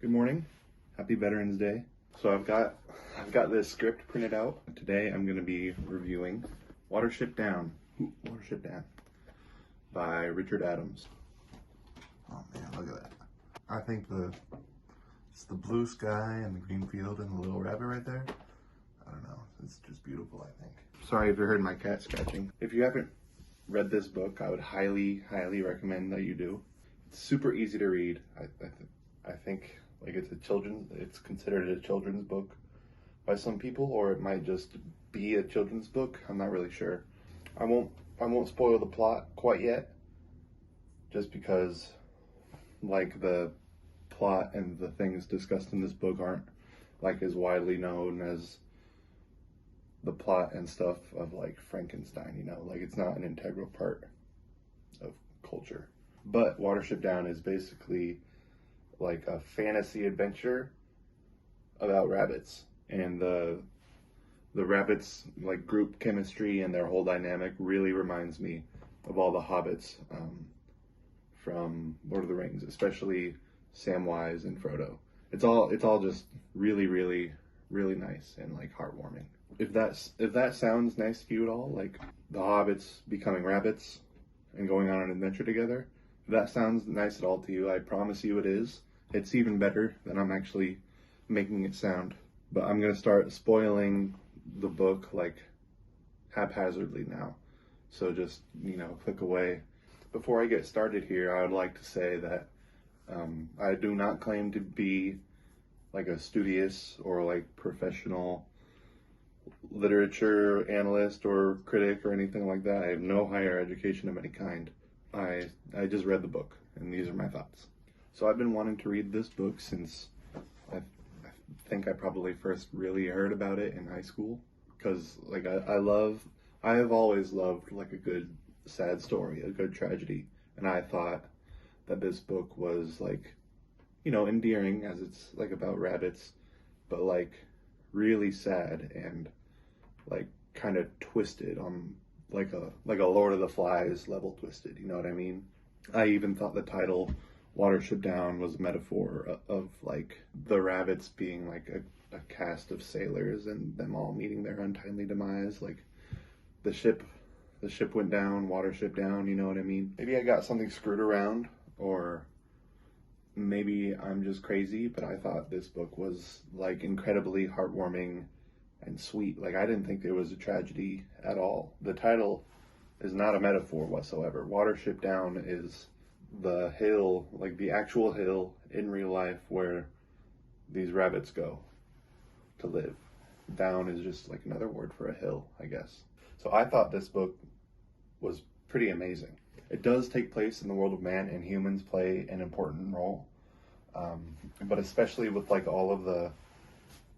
Good morning. Happy Veterans Day. So I've got this script printed out. Today I'm going to be reviewing Watership Down by Richard Adams. Oh man, look at that. I think it's the blue sky and the green field and the little rabbit right there. I don't know. It's just beautiful, I think. Sorry if you heard my cat scratching. If you haven't read this book, I would highly recommend that you do. It's super easy to read. I think like it's considered a children's book by some people, or it might just be a children's book. I'm not really sure. I won't spoil the plot quite yet, just because like the plot and the things discussed in this book aren't like as widely known as the plot and stuff of like Frankenstein, like it's not an integral part of culture. But Watership Down is basically like a fantasy adventure about rabbits, and the rabbits like group chemistry and their whole dynamic really reminds me of all the hobbits from Lord of the Rings, especially Samwise and Frodo. It's all just really nice and like heartwarming. If that sounds nice to you at all, like the hobbits becoming rabbits and going on an adventure together, if that sounds nice at all to you, I promise you it is. It's even better than I'm actually making it sound. But I'm gonna start spoiling the book like haphazardly now. So just, click away. Before I get started here, I would like to say that I do not claim to be like a studious or like professional literature analyst or critic or anything like that. I have no higher education of any kind. I just read the book, and these are my thoughts. So I've been wanting to read this book since I think I probably first really heard about it in high school, because like I have always loved like a good sad story, a good tragedy, and I thought that this book was like, endearing, as it's like about rabbits, but like really sad and like kind of twisted on like a Lord of the Flies level twisted, you know what I mean? I even thought the title Watership Down was a metaphor of like the rabbits being like a cast of sailors and them all meeting their untimely demise. Like the ship went down, Watership Down, you know what I mean? Maybe I got something screwed around, or maybe I'm just crazy, but I thought this book was like incredibly heartwarming and sweet. Like I didn't think it was a tragedy at all. The title is not a metaphor whatsoever. Watership Down is the hill, like the actual hill in real life where these rabbits go to live. Down is just like another word for a hill, I guess. So I thought this book was pretty amazing. It does take place in the world of man, and humans play an important role. But especially with like all of the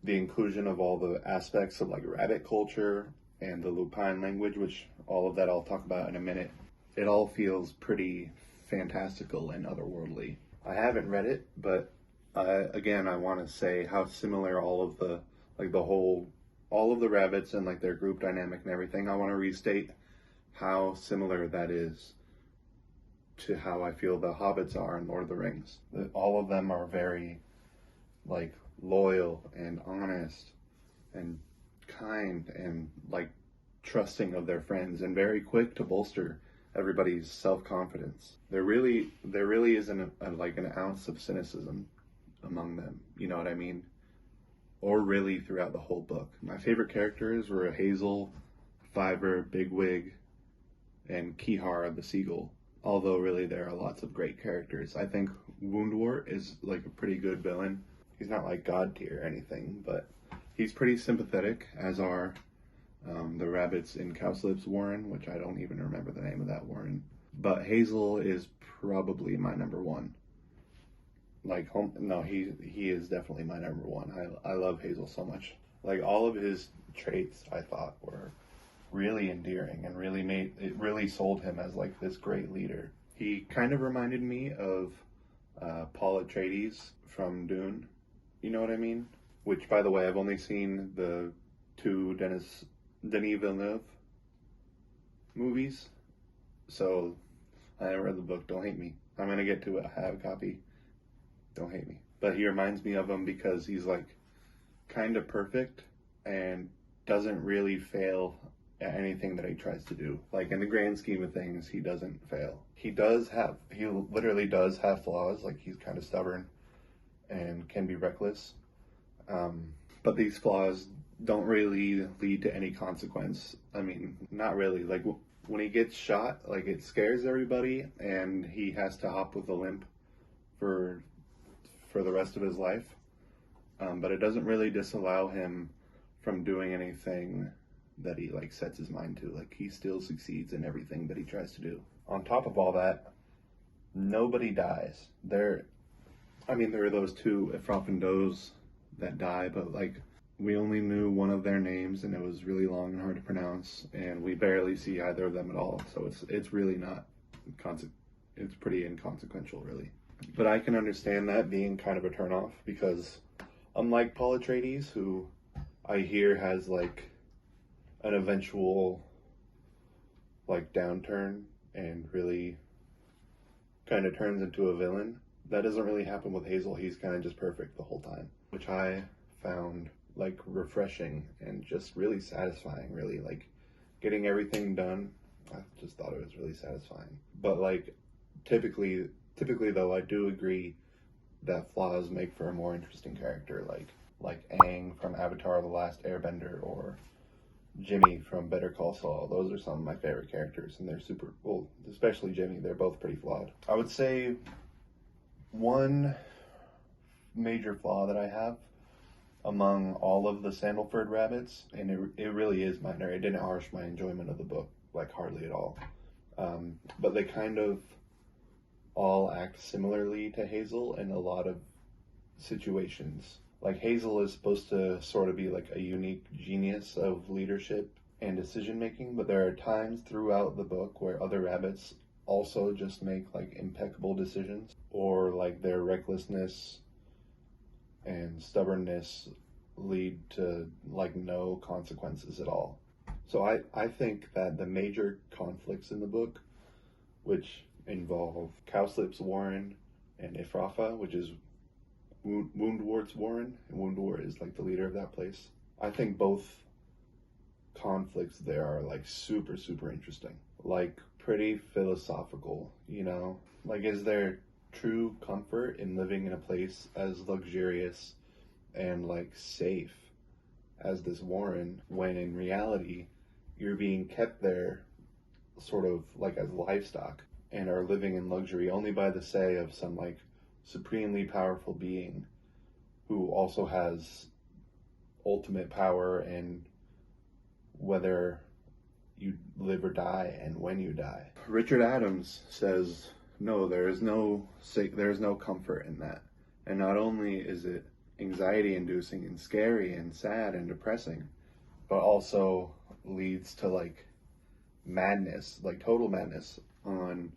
inclusion of all the aspects of like rabbit culture and the Lupine language, which all of that I'll talk about in a minute. It all feels pretty fantastical and otherworldly. I haven't read it, but again, I want to say how similar all of the rabbits and like their group dynamic and everything. I want to restate how similar that is to how I feel the hobbits are in Lord of the Rings. All of them are very like loyal and honest and kind and like trusting of their friends, and very quick to bolster everybody's self-confidence. There really isn't like an ounce of cynicism among them, you know what I mean? Or really throughout the whole book. My favorite characters were Hazel, Fiver, Bigwig, and Kihar the seagull. Although really there are lots of great characters. I think Woundwort is like a pretty good villain. He's not like god tier or anything, but he's pretty sympathetic, as are the rabbits in Cowslip's warren, which I don't even remember the name of that warren. But Hazel is probably my number one. He is definitely my number one. I love Hazel so much. Like all of his traits I thought were really endearing and really sold him as like this great leader. He kind of reminded me of Paul Atreides from Dune. You know what I mean? Which, by the way, I've only seen the two Denis Villeneuve movies, so I haven't read the book. Don't hate me. I'm gonna get to it. I have a copy. Don't hate me. but he reminds me of him because he's like kind of perfect and doesn't really fail at anything that he tries to do. Like in the grand scheme of things, he doesn't fail. He literally does have flaws. Like he's kind of stubborn and can be reckless. But these flaws don't really lead to any consequence. I mean, not really. Like when he gets shot, like it scares everybody, and he has to hop with a limp for the rest of his life. But it doesn't really disallow him from doing anything that he like sets his mind to. Like he still succeeds in everything that he tries to do. On top of all that, nobody dies. There are those two Ephraim and Doze that die, but like we only knew one of their names, and it was really long and hard to pronounce, and we barely see either of them at all. So it's really not it's pretty inconsequential, really. But I can understand that being kind of a turnoff because unlike Paul Atreides, who I hear has like an eventual like downturn and really kind of turns into a villain, that doesn't really happen with Hazel. He's kind of just perfect the whole time, which I found like refreshing and just really satisfying, really. Like getting everything done, I just thought it was really satisfying. But like typically though, I do agree that flaws make for a more interesting character, like Aang from Avatar: The Last Airbender or Jimmy from Better Call Saul. Those are some of my favorite characters, and they're super, well, especially Jimmy. They're both pretty flawed. I would say one major flaw that I have among all of the Sandalford rabbits, and it really is minor. It didn't harsh my enjoyment of the book, like hardly at all. But they kind of all act similarly to Hazel in a lot of situations. Like Hazel is supposed to sort of be like a unique genius of leadership and decision making, but there are times throughout the book where other rabbits also just make like impeccable decisions, or like their recklessness and stubbornness lead to like no consequences at all. So I think that the major conflicts in the book, which involve Cowslip's Warren and Ifrafa, which is Woundwort's Warren, and Woundwort is like the leader of that place. I think both conflicts there are like super, super interesting. Like pretty philosophical, you know? Like, is there true comfort in living in a place as luxurious and like safe as this Warren, when in reality you're being kept there sort of like as livestock and are living in luxury only by the say of some like supremely powerful being who also has ultimate power and whether you live or die and when you die. Richard Adams says, no, there is no comfort in that. And not only is it anxiety inducing and scary and sad and depressing, but also leads to like madness, like total madness on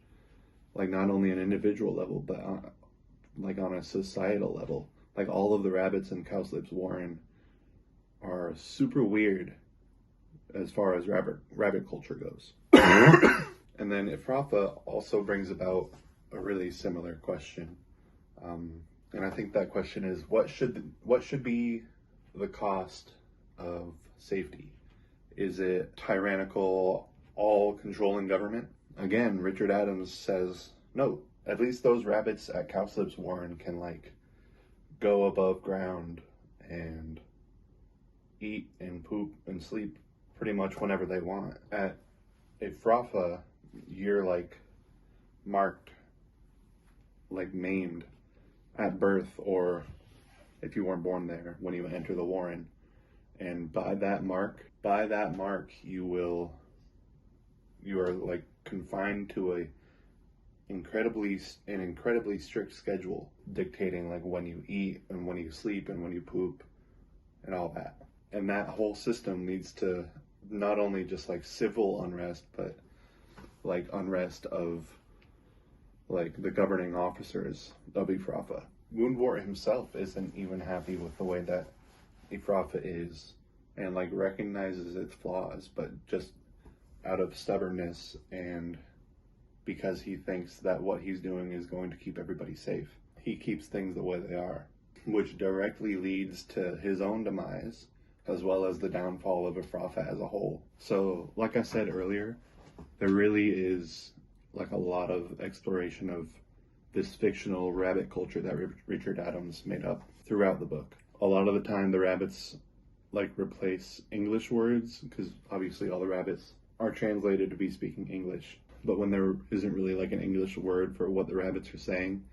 like not only an individual level, but like on a societal level. Like all of the rabbits in Cowslip's Warren are super weird as far as rabbit culture goes. And then Ifrafa also brings about a really similar question. And I think that question is, what should be the cost of safety? Is it tyrannical, all-controlling government? Again, Richard Adams says, no, at least those rabbits at Cowslip's Warren can like go above ground and eat and poop and sleep pretty much whenever they want. At Ifrafa, you're like marked, like maimed at birth, or if you weren't born there, when you enter the Warren. And by that mark, you are like confined to an incredibly strict schedule dictating like when you eat and when you sleep and when you poop and all that. And that whole system leads to not only just like civil unrest, but like unrest of like the governing officers of Ifrafa. Woundwort himself isn't even happy with the way that Ifrafa is, and like recognizes its flaws, but just out of stubbornness and because he thinks that what he's doing is going to keep everybody safe, he keeps things the way they are. which directly leads to his own demise, as well as the downfall of Ephrata as a whole. So, like I said earlier, there really is like a lot of exploration of this fictional rabbit culture that Richard Adams made up throughout the book. A lot of the time, the rabbits like replace English words, because obviously all the rabbits are translated to be speaking English. But when there isn't really like an English word for what the rabbits are saying,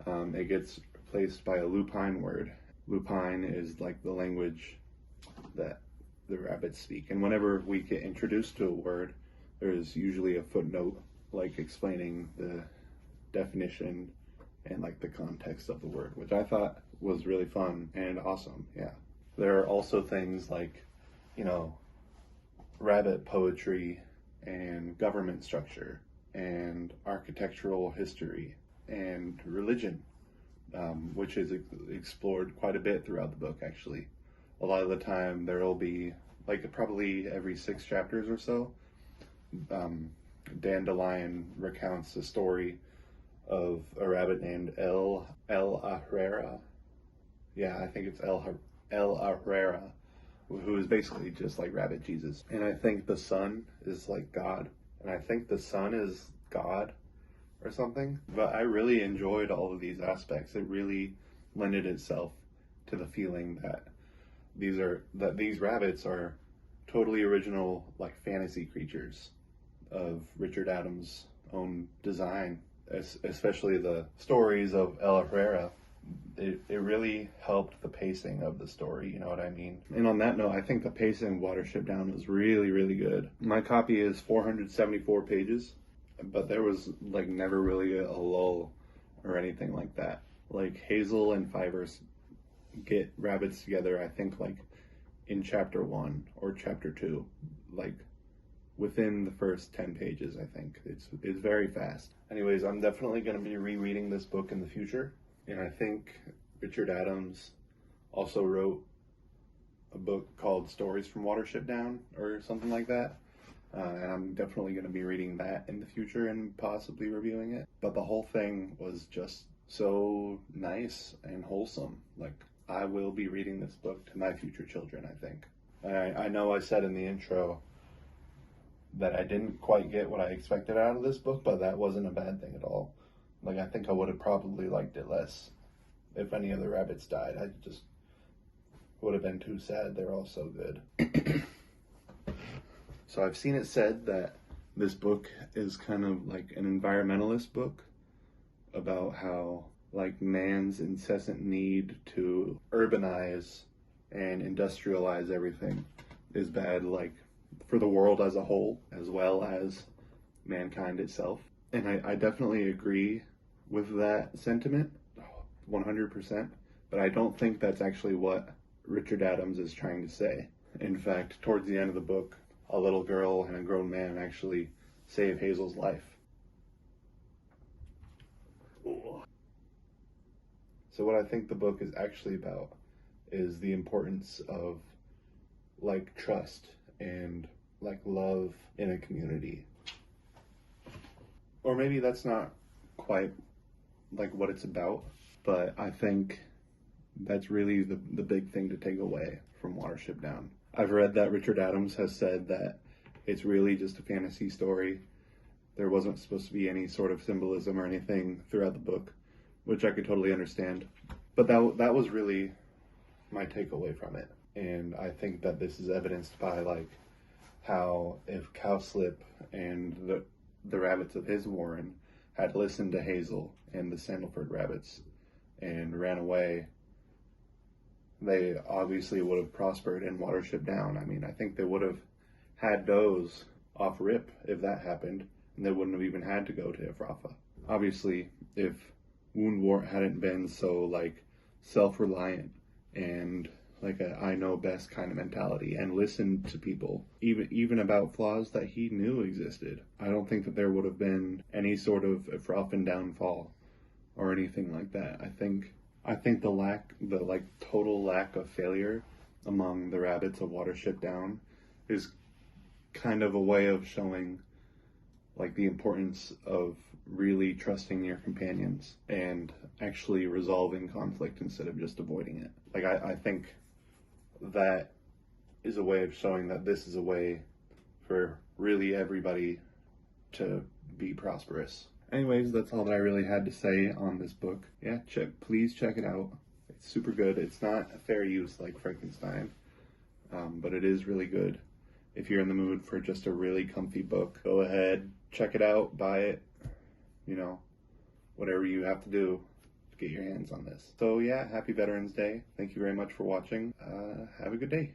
it gets replaced by a lupine word. Lupine is like the language that the rabbits speak. And whenever we get introduced to a word, there's usually a footnote like explaining the definition and like the context of the word, which I thought was really fun and awesome. Yeah. There are also things like, you know, rabbit poetry and government structure and architectural history and religion, which is explored quite a bit throughout the book, actually. A lot of the time there will be, like probably every 6 chapters or so, Dandelion recounts the story of a rabbit named El Herrera. Yeah, I think it's El Herrera, who is basically just like Rabbit Jesus. And I think the sun is like God. And I think the sun is God or something. But I really enjoyed all of these aspects. It really lended itself to the feeling that these rabbits are totally original, like fantasy creatures of Richard Adams' own design, especially the stories of El Herrera. It really helped the pacing of the story, you know what I mean? And on that note, I think the pacing of Watership Down was really, really good. My copy is 474 pages, but there was like never really a lull or anything like that. Like Hazel and Fivers get rabbits together, I think like in chapter 1 or chapter 2, like within the first 10 pages, I think. It's very fast. Anyways, I'm definitely going to be rereading this book in the future. And I think Richard Adams also wrote a book called Stories from Watership Down or something like that. And I'm definitely going to be reading that in the future and possibly reviewing it. But the whole thing was just so nice and wholesome. Like, I will be reading this book to my future children, I think. I know I said in the intro that I didn't quite get what I expected out of this book, but that wasn't a bad thing at all. Like, I think I would have probably liked it less if any of the rabbits died. I just would have been too sad. They're all so good. So I've seen it said that this book is kind of like an environmentalist book about how like man's incessant need to urbanize and industrialize everything is bad, like for the world as a whole, as well as mankind itself. And I definitely agree with that sentiment, 100%, but I don't think that's actually what Richard Adams is trying to say. In fact, towards the end of the book, a little girl and a grown man actually save Hazel's life. So what I think the book is actually about is the importance of like trust and like love in a community. Or maybe that's not quite like what it's about, but I think that's really the big thing to take away from Watership Down. I've read that Richard Adams has said that it's really just a fantasy story. There wasn't supposed to be any sort of symbolism or anything throughout the book, which I could totally understand. But that was really my takeaway from it. And I think that this is evidenced by like how if Cowslip and the rabbits of his warren had listened to Hazel and the Sandalford rabbits and ran away, they obviously would have prospered in Watership Down. I mean, I think they would have had does off rip if that happened, and they wouldn't have even had to go to Ephrata. Obviously, if Woundwort hadn't been so like self-reliant and like a I know best kind of mentality and listened to people, even about flaws that he knew existed, I don't think that there would have been any sort of Ephrathan downfall or anything like that. I think the total lack of failure among the rabbits of Watership Down is kind of a way of showing like the importance of really trusting your companions and actually resolving conflict instead of just avoiding it. Like, I think that is a way of showing that this is a way for really everybody to be prosperous. Anyways, that's all that I really had to say on this book. Yeah, please check it out. It's super good. It's not a fair use like Frankenstein, but it is really good. If you're in the mood for just a really comfy book, go ahead, check it out, buy it, whatever you have to do to get your hands on this. So yeah, happy Veterans Day. Thank you very much for watching. Have a good day.